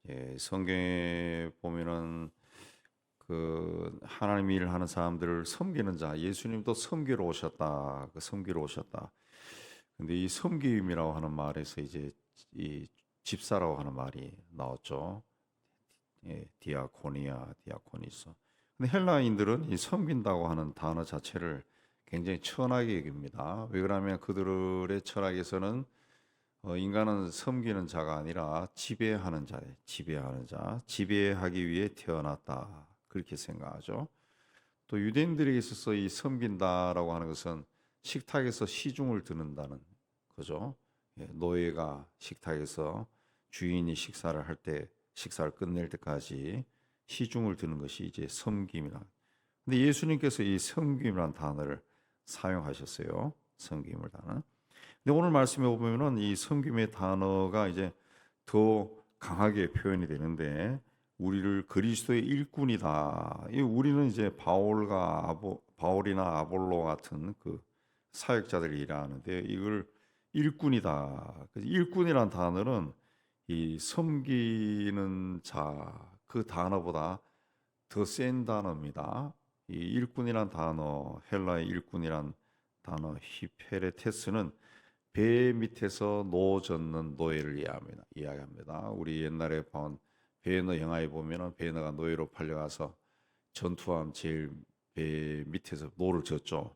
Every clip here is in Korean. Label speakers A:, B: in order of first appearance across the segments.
A: 예, 성경에 보면은 그 하나님 일을 하는 사람들을 섬기는 자, 예수님도 섬기러 오셨다. 그 섬기러 오셨다. 근데 이 섬김이라고 하는 말에서 이제 이 집사라고 하는 말이 나왔죠. 예, 디아코니아, 디아코니스. 근데 헬라인들은 이 섬긴다고 하는 단어 자체를 굉장히 천하게 여깁니다. 왜 그러냐면 그들의 철학에서는 인간은 섬기는 자가 아니라 지배하는 자예요. 지배하는 자, 지배하기 위해 태어났다. 그렇게 생각하죠. 또 유대인들에게 있어서 이 섬긴다라고 하는 것은 식탁에서 시중을 드는다는 거죠. 예, 노예가 식탁에서 주인이 식사를 할 때, 식사를 끝낼 때까지 시중을 드는 것이 이제 섬김이라. 근데 예수님께서 이 섬김이라는 단어를 사용하셨어요. 섬김을 단어. 근데 오늘 말씀에 보면은 이 섬김의 단어가 이제 더 강하게 표현이 되는데 우리를 그리스도의 일꾼이다. 이 우리는 이제 바울이나 아볼로 같은 그 사역자들이 일하는데 이걸 일꾼이다. 그래서 일꾼이란 단어는 이 섬기는 자 그 단어보다 더 센 단어입니다. 이 일꾼이란 단어, 헬라의 일꾼이란 단어 히페레테스는 배 밑에서 노 젓는 노예를 이야기합니다. 우리 옛날에 본 베너 영화에 보면은 베너가 노예로 팔려가서 전투함 제일 배 밑에서 노를 젓죠.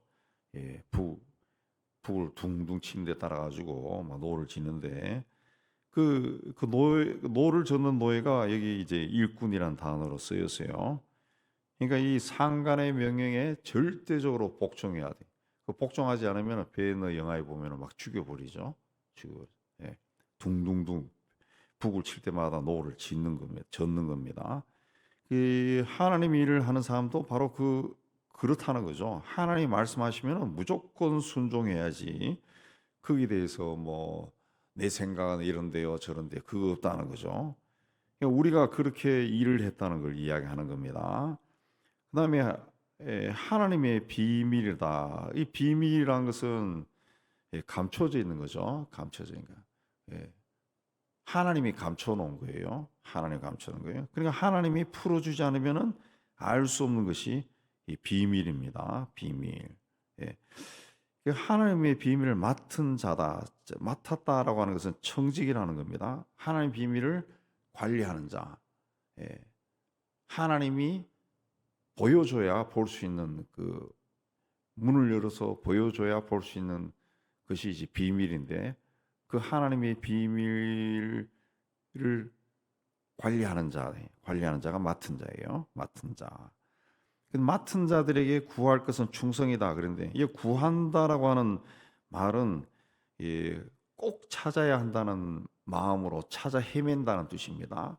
A: 예, 북을 둥둥 치는 데 따라 가지고 막 노를 지는데 노를 젓는 노예가 여기 이제 일꾼이란 단어로 쓰였어요. 그러니까 이 상간의 명령에 절대적으로 복종해야 돼. 그 복종하지 않으면 베너 영화에 보면 막 죽여버리죠. 죽여. 예. 둥둥둥 북을 칠 때마다 노를 짓는 겁니다. 젓는 겁니다. 이 하나님 일을 하는 사람도 바로 그렇다는 거죠. 하나님 말씀하시면 무조건 순종해야지. 거기에 대해서 뭐 내 생각은 이런데요, 저런데 그거 없다는 거죠. 그러니까 우리가 그렇게 일을 했다는 걸 이야기하는 겁니다. 그다음에 하나님의 비밀이다. 이 비밀이란 것은 감춰져 있는 거죠. 감춰져 있는 거. 예, 하나님이 감춰 놓은 거예요. 하나님이 감춰 놓은 거예요. 그러니까 하나님이 풀어주지 않으면은 알 수 없는 것이 이 비밀입니다. 비밀. 예. 그 하나님의 비밀을 맡은 자다. 맡았다라고 하는 것은 청직이라는 겁니다. 하나님의 비밀을 관리하는 자. 예. 하나님이 보여줘야 볼 수 있는 그 문을 열어서 보여줘야 볼 수 있는 것이 이제 비밀인데 그 하나님의 비밀을 관리하는 자가 맡은 자예요. 맡은 자. 그 맡은 자들에게 구할 것은 충성이다. 그런데 이 구한다라고 하는 말은 꼭 찾아야 한다는 마음으로 찾아 헤맨다는 뜻입니다.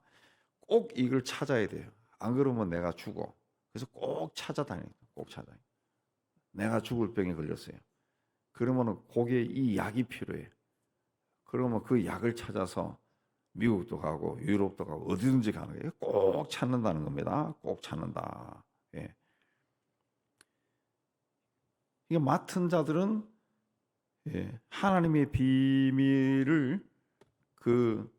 A: 꼭 이걸 찾아야 돼요. 안 그러면 내가 죽어. 그래서 꼭 찾아다녀요. 꼭 찾아요. 내가 죽을 병에 걸렸어요. 그러면은 거기에 이 약이 필요해. 그러면 그 약을 찾아서 미국도 가고 유럽도 가고 어디든지 가는 거예요. 꼭 찾는다는 겁니다. 꼭 찾는다. 예. 이게 맡은 자들은 하나님의 비밀을 그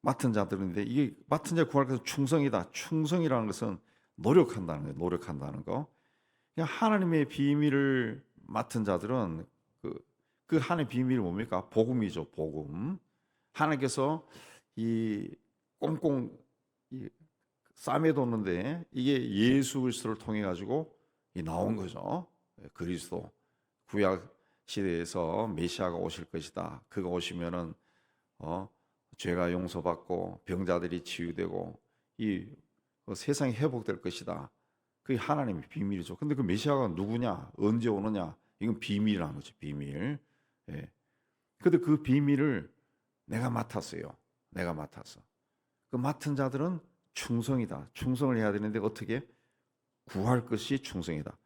A: 맡은 자들인데 이게 맡은 자 구할 것은 충성이다. 충성이라는 것은 노력한다는 거예요. 노력한다는 거. 그러니까 하나님의 비밀을 맡은 자들은 그 하나님의 비밀이 뭡니까? 복음이죠. 복음. 하나님께서 이 꽁꽁 이 싸매 뒀는데 이게 예수 그리스도를 통해 가지고 나온 거죠. 그리스도 구약 시대에서 메시아가 오실 것이다. 그가 오시면은 죄가 용서받고 병자들이 치유되고 이 세상이 회복될 것이다. 그게 하나님의 비밀이죠. 근데 그 메시아가 누구냐? 언제 오느냐? 이건 비밀이라는 거죠. 비밀. 예. 근데 그 비밀을 내가 맡았어요. 내가 맡았어. 그 맡은 자들은 충성이다. 충성을 해야 되는데 어떻게? 구할 것이 충성이다.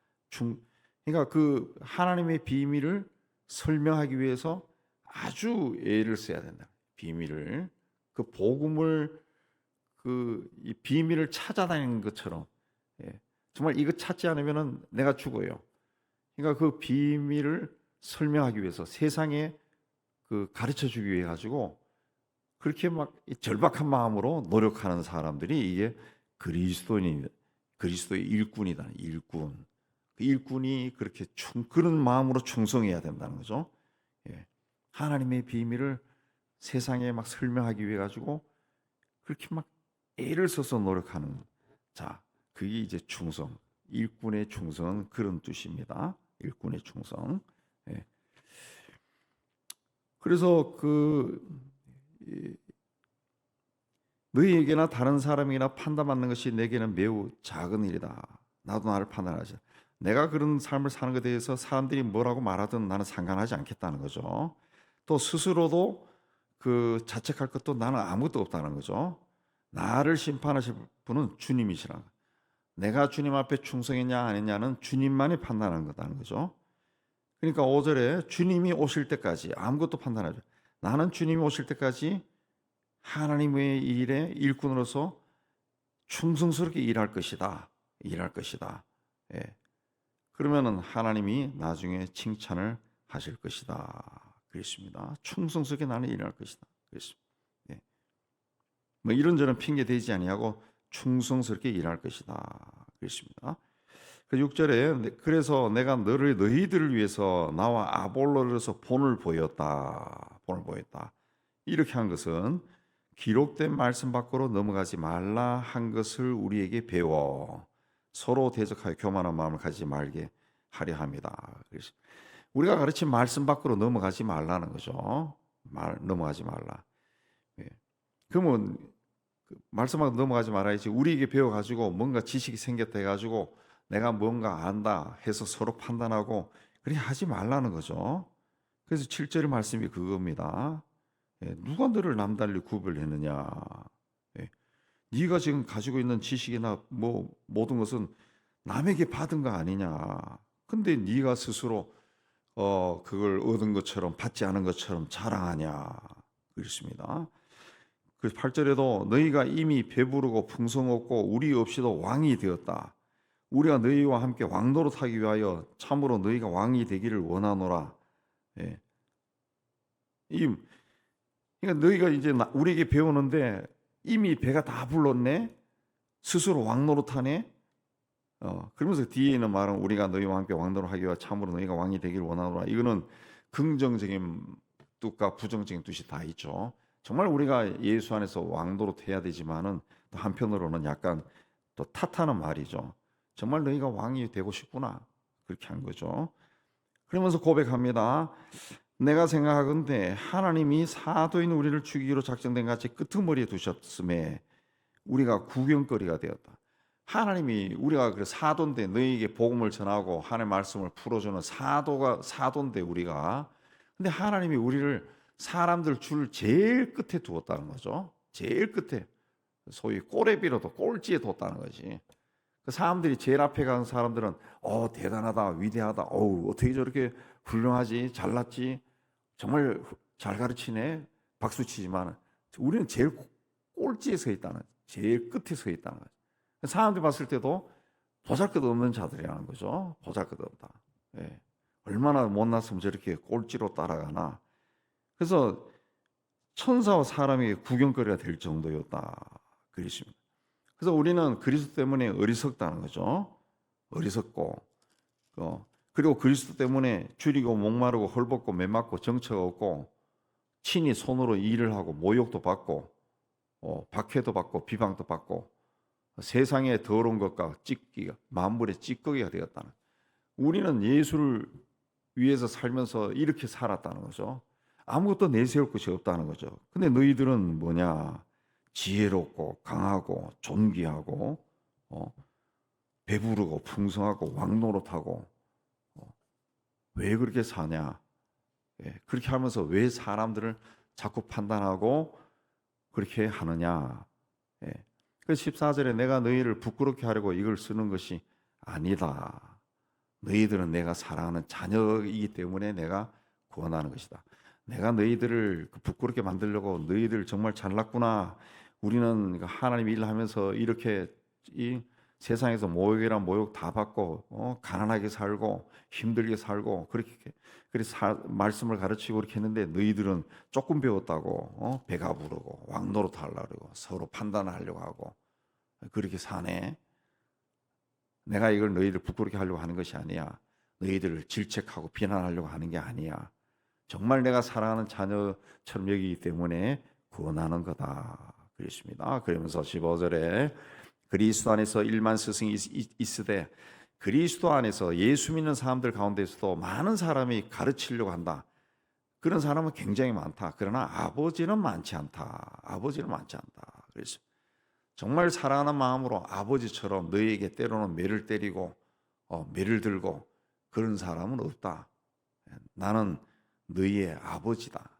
A: 그러니까 그 하나님의 비밀을 설명하기 위해서 아주 애를 써야 된다. 비밀을 그 복음을 이 비밀을 찾아다니는 것처럼 정말 이거 찾지 않으면은 내가 죽어요. 그러니까 그 비밀을 설명하기 위해서 세상에 그 가르쳐 주기 위해 가지고 그렇게 막 절박한 마음으로 노력하는 사람들이 이게 그리스도의 일꾼이다. 일꾼. 그 일꾼이 그렇게 그런 마음으로 충성해야 된다는 거죠. 예. 하나님의 비밀을 세상에 막 설명하기 위해 가지고 그렇게 막 애를 써서 노력하는 자, 그게 이제 충성. 일꾼의 충성은 그런 뜻입니다. 일꾼의 충성. 예. 그래서 너희에게나 다른 사람에게나 판단받는 것이 내게는 매우 작은 일이다. 나도 나를 판단하지. 내가 그런 삶을 사는 것에 대해서 사람들이 뭐라고 말하든 나는 상관하지 않겠다는 거죠. 또 스스로도 그 자책할 것도 나는 아무것도 없다는 거죠. 나를 심판하실 분은 주님이시라. 내가 주님 앞에 충성했냐 안 했냐는 주님만이 판단하는 거다는 거죠. 그러니까 5절에 주님이 오실 때까지 아무것도 판단하지. 나는 주님이 오실 때까지 하나님의 일에 일꾼으로서 충성스럽게 일할 것이다. 일할 것이다. 예. 그러면은 하나님이 나중에 칭찬을 하실 것이다. 그랬습니다. 충성스럽게 나는 일할 것이다. 그랬습니다. 예. 뭐 이런저런 핑계 대지 아니하고 충성스럽게 일할 것이다. 그랬습니다. 그 6절에 그래서 내가 너희들을 위해서 나와 아볼로로서 본을 보였다. 본을 보였다. 이렇게 한 것은 기록된 말씀 밖으로 넘어가지 말라 한 것을 우리에게 배워 서로 대적하여 교만한 마음을 가지지 말게 하려 합니다. 그래서 우리가 가르친 말씀 밖으로 넘어가지 말라는 거죠. 넘어가지 말라. 예. 그러면 말씀 밖으로 넘어가지 말아야지. 우리에게 배워가지고 뭔가 지식이 생겼다 해가지고 내가 뭔가 안다 해서 서로 판단하고 그렇게 하지 말라는 거죠. 그래서 7절의 말씀이 그겁니다. 예, 누가 너를 남달리 구별했느냐? 예, 네가 지금 가지고 있는 지식이나 뭐 모든 것은 남에게 받은 거 아니냐? 근데 네가 스스로 그걸 얻은 것처럼 받지 않은 것처럼 자랑하냐? 그렇습니다. 그 8절에도 너희가 이미 배부르고 풍성했고 우리 없이도 왕이 되었다. 우리가 너희와 함께 왕노릇하기 위하여 참으로 너희가 왕이 되기를 원하노라. 예. 그러니까 너희가 이제 우리에게 배우는데 이미 배가 다 불렀네. 스스로 왕노릇하네. 그러면서 뒤에 있는 말은 우리가 너희와 함께 왕노릇하기 위하여 참으로 너희가 왕이 되기를 원하노라. 이거는 긍정적인 뜻과 부정적인 뜻이 다 있죠. 정말 우리가 예수 안에서 왕노릇해야 되지만은 또 한편으로는 약간 또 탓하는 말이죠. 정말 너희가 왕이 되고 싶구나. 그렇게 한 거죠. 그러면서 고백합니다. 내가 생각하건대 하나님이 사도인 우리를 죽이기로 작정된 같이 끄트머리에 두셨음에 우리가 구경거리가 되었다. 하나님이 우리가 그 사도인데 너희에게 복음을 전하고 하나님의 말씀을 풀어주는 사도인데 우리가 근데 하나님이 우리를 사람들 줄 제일 끝에 두었다는 거죠. 제일 끝에 소위 꼬레비로도 꼴찌에 뒀다는 거지. 그 사람들이 제일 앞에 간 사람들은 대단하다 위대하다 어떻게 저렇게 훌륭하지 잘났지 정말 잘 가르치네 박수 치지만 우리는 제일 꼴찌에 서 있다는 제일 끝에 서 있다는 거죠. 사람들이 봤을 때도 보잘것없는 자들이라는 거죠. 보잘것없다. 예. 얼마나 못났으면 저렇게 꼴찌로 따라가나. 그래서 천사와 사람에게 구경거리가 될 정도였다. 그랬습니다. 그래서 우리는 그리스도 때문에 어리석다는 거죠. 어리석고 그리고 그리스도 때문에 줄이고 목마르고 헐벗고 매맞고 정처가 없고 친히 손으로 일을 하고 모욕도 받고 박해도 받고 비방도 받고 세상의 더러운 것과 찢기가 만물의 찌꺼기가 되었다는 우리는 예수를 위해서 살면서 이렇게 살았다는 거죠. 아무것도 내세울 것이 없다는 거죠. 근데 너희들은 뭐냐? 지혜롭고 강하고 존귀하고 배부르고 풍성하고 왕노릇하고 왜 그렇게 사냐? 예, 그렇게 하면서 왜 사람들을 자꾸 판단하고 그렇게 하느냐? 예. 그 14절에 내가 너희를 부끄럽게 하려고 이걸 쓰는 것이 아니다. 너희들은 내가 사랑하는 자녀이기 때문에 내가 구원하는 것이다. 내가 너희들을 부끄럽게 만들려고 너희들 정말 잘났구나. 우리는 하나님 일하면서 이렇게 세상에서 모욕이란 모욕 다 받고 가난하게 살고 힘들게 살고 그렇게 말씀을 가르치고 그렇게 했는데 너희들은 조금 배웠다고 배가 부르고 왕노릇 하려고 서로 판단하려고 하고 그렇게 사네. 내가 이걸 너희들 부끄럽게 하려고 하는 것이 아니야. 너희들을 질책하고 비난하려고 하는 게 아니야. 정말 내가 사랑하는 자녀처럼 여기기 때문에 구원하는 거다. 그랬습니다. 그러면서 15절에 그리스도 안에서 일만 스승이 있으되 그리스도 안에서 예수 믿는 사람들 가운데서도 많은 사람이 가르치려고 한다. 그런 사람은 굉장히 많다. 그러나 아버지는 많지 않다. 아버지는 많지 않다. 그래서 정말 사랑하는 마음으로 아버지처럼 너희에게 때로는 매를 때리고 매를 들고 그런 사람은 없다. 나는 너희의 아버지다.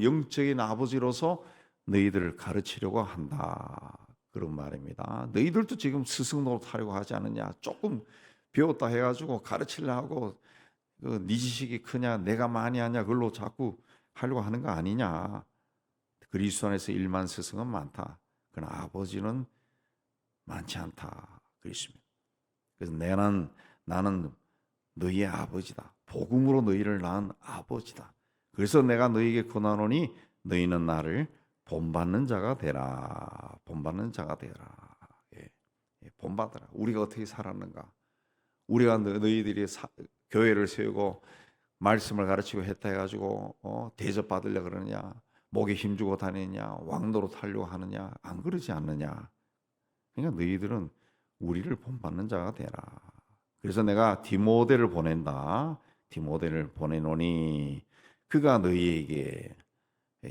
A: 영적인 아버지로서 너희들을 가르치려고 한다. 그런 말입니다. 너희들도 지금 스승 노릇하려고 하지 않느냐. 조금 배웠다 해가지고 가르치려고 네 지식이 크냐 내가 많이 하냐 그걸로 자꾸 하려고 하는 거 아니냐. 그리스도 안에서 일만 스승은 많다. 그러나 아버지는 많지 않다. 그랬습니다. 그래서 나는 너희의 아버지다. 복음으로 너희를 낳은 아버지다. 그래서 내가 너희에게 권하노니 너희는 나를 본받는 자가 되라. 본받는 자가 되라. 본받으라. 우리가 어떻게 살았는가? 우리가 너희들이 교회를 세우고 말씀을 가르치고 했다 해가지고 대접 받으려 그러느냐? 목에 힘주고 다니느냐? 왕노릇 하려고 하느냐? 안 그러지 않느냐? 그러니까 너희들은 우리를 본받는 자가 되라. 그래서 내가 디모데를 보낸다. 디모데를 보내노니 그가 너희에게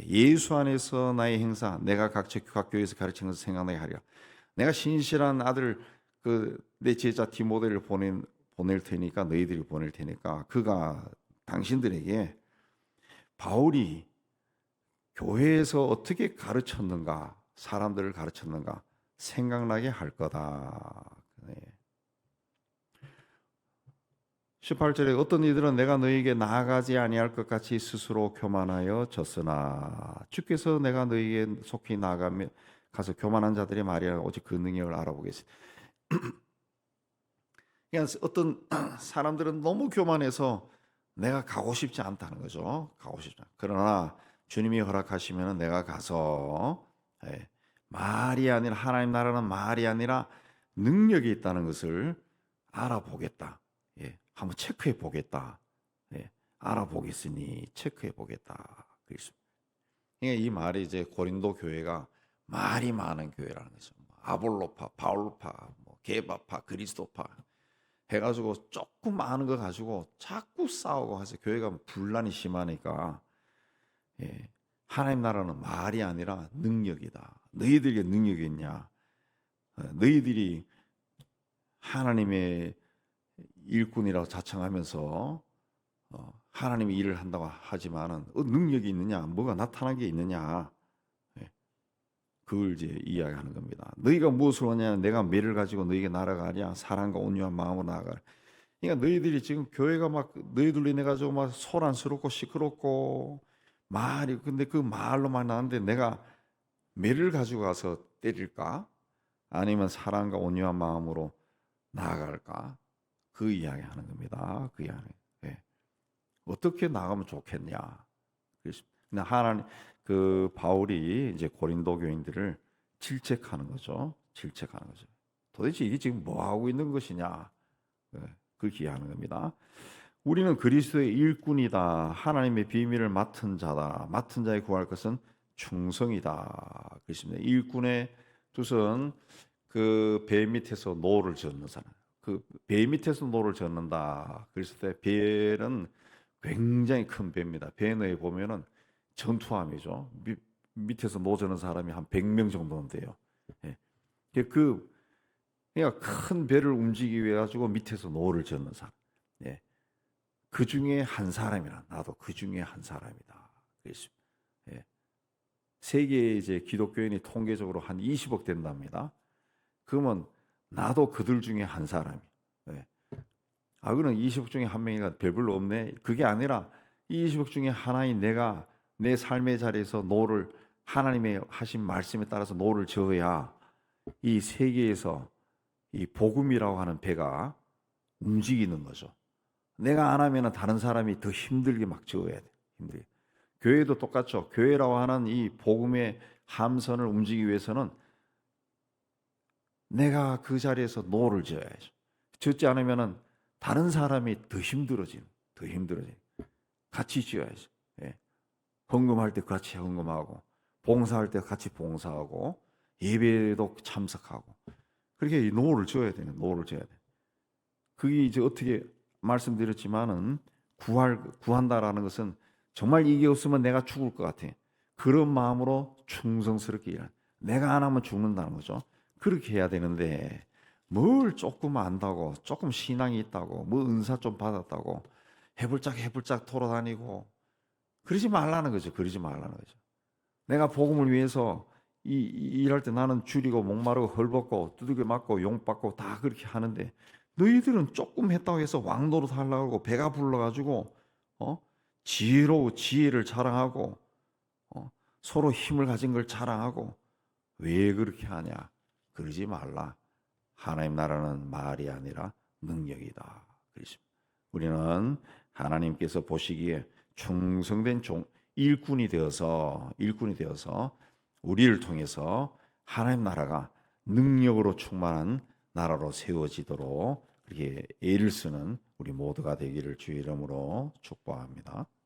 A: 예수 안에서 나의 행사 내가 각 교회에서 가르치는 것을 생각나게 하리라. 내가 신실한 아들 내 제자 디모데를 보낼 테니까 너희들이 보낼 테니까 그가 당신들에게 바울이 교회에서 어떻게 가르쳤는가 사람들을 가르쳤는가 생각나게 할 거다. 18절에 어떤 이들은 내가 너희에게 나아가지 아니할 것 같이 스스로 교만하여 졌으나 주께서 내가 너희에게 속히 나아가며 가서 교만한 자들의 말이라 오직 그 능력을 알아보겠습니다. 그러니까 어떤 사람들은 너무 교만해서 내가 가고 싶지 않다는 거죠. 가고 싶지 않다. 그러나 주님이 허락하시면 내가 가서 말이 아니라 하나님 나라는 말이 아니라 능력이 있다는 것을 알아보겠다. 한번 체크해 보겠다. 알아보겠으니 체크해 보겠다. 그랬습니다. 그러니까 이 말이 이제 고린도 교회가 말이 많은 교회라는 거죠. 아볼로파, 바울파, 게바파, 그리스도파 해가지고 조금 많은 거 가지고 자꾸 싸우고 해서 교회가 분란이 심하니까 하나님 나라는 말이 아니라 능력이다. 너희들에게 능력이 있냐? 너희들이 하나님의 일꾼이라고 자청하면서 하나님이 일을 한다고 하지만은 능력이 있느냐, 뭐가 나타난 게 있느냐, 그걸 이제 이야기하는 겁니다. 너희가 무엇을 하냐, 내가 매를 가지고 너희에게 날아가냐, 사랑과 온유한 마음으로 나아가. 그러니까 너희들이 지금 교회가 막 너희들로 인해 가지고 막 소란스럽고 시끄럽고 말이 근데 그 말로만 나는데 내가 매를 가지고 가서 때릴까? 아니면 사랑과 온유한 마음으로 나아갈까? 그 이야기 하는 겁니다. 그 이야기. 어떻게 나가면 좋겠냐. 근데 하나님, 바울이 이제 고린도 교인들을 질책하는 거죠. 질책하는 거죠. 도대체 이게 지금 뭐 하고 있는 것이냐. 그렇게 이야기하는 겁니다. 우리는 그리스도의 일꾼이다. 하나님의 비밀을 맡은 자다. 맡은 자에 구할 것은 충성이다. 그렇습니다. 일꾼의 뜻은 그 배 밑에서 노를 젓는 사람. 그 배 밑에서 노를 젓는다. 그랬을 때 배는 굉장히 큰 배입니다. 배너에 보면은 전투함이죠. 밑에서 노 젓는 사람이 한 100명 정도는 돼요. 그러니까 큰 배를 움직이기 위해 가지고 밑에서 노를 젓는 사람. 그 중에 한 사람이라. 나도 그 중에 한 사람이다. 그랬습니다. 세계에 이제 기독교인이 통계적으로 한 20억 된답니다. 그러면 나도 그들 중에 한 사람이. 그는 20억 중에 한 명이가 별로 없네. 그게 아니라 20억 중에 하나인 내가 내 삶의 자리에서 노를 하나님의 하신 말씀에 따라서 노를 저어야 이 세계에서 이 복음이라고 하는 배가 움직이는 거죠. 내가 안 하면은 다른 사람이 더 힘들게 막 저어야 돼. 힘들게. 교회도 똑같죠. 교회라고 하는 이 복음의 함선을 움직이기 위해서는 내가 그 자리에서 노를 지어야죠. 짓지 않으면은 다른 사람이 더 힘들어지는, 더 힘들어지는. 같이 지어야죠. 예. 헌금할 때 같이 헌금하고, 봉사할 때 같이 봉사하고, 예배도 참석하고. 그렇게 이 노를 지어야 되는, 노를 지어야 돼. 그게 이제 어떻게 말씀드렸지만은 구한다라는 것은 정말 이게 없으면 내가 죽을 것 같아. 그런 마음으로 충성스럽게 일하는. 내가 안 하면 죽는다는 거죠. 그렇게 해야 되는데 뭘 조금 안다고, 조금 신앙이 있다고, 뭐 은사 좀 받았다고 해불짝 돌아다니고 그러지 말라는 거죠. 그러지 말라는 거죠. 내가 복음을 위해서 일할 때 나는 줄이고 목마르고 헐벗고 두들겨 맞고 욕 받고 다 그렇게 하는데 너희들은 조금 했다고 해서 왕노릇 하려고 하고 배가 불러가지고 지혜를 자랑하고 서로 힘을 가진 걸 자랑하고 왜 그렇게 하냐? 그러지 말라. 하나님 나라는 말이 아니라 능력이다. 그렇습니다. 우리는 하나님께서 보시기에 충성된 일꾼이 되어서 우리를 통해서 하나님 나라가 능력으로 충만한 나라로 세워지도록 그렇게 애를 쓰는 우리 모두가 되기를 주의 이름으로 축복합니다.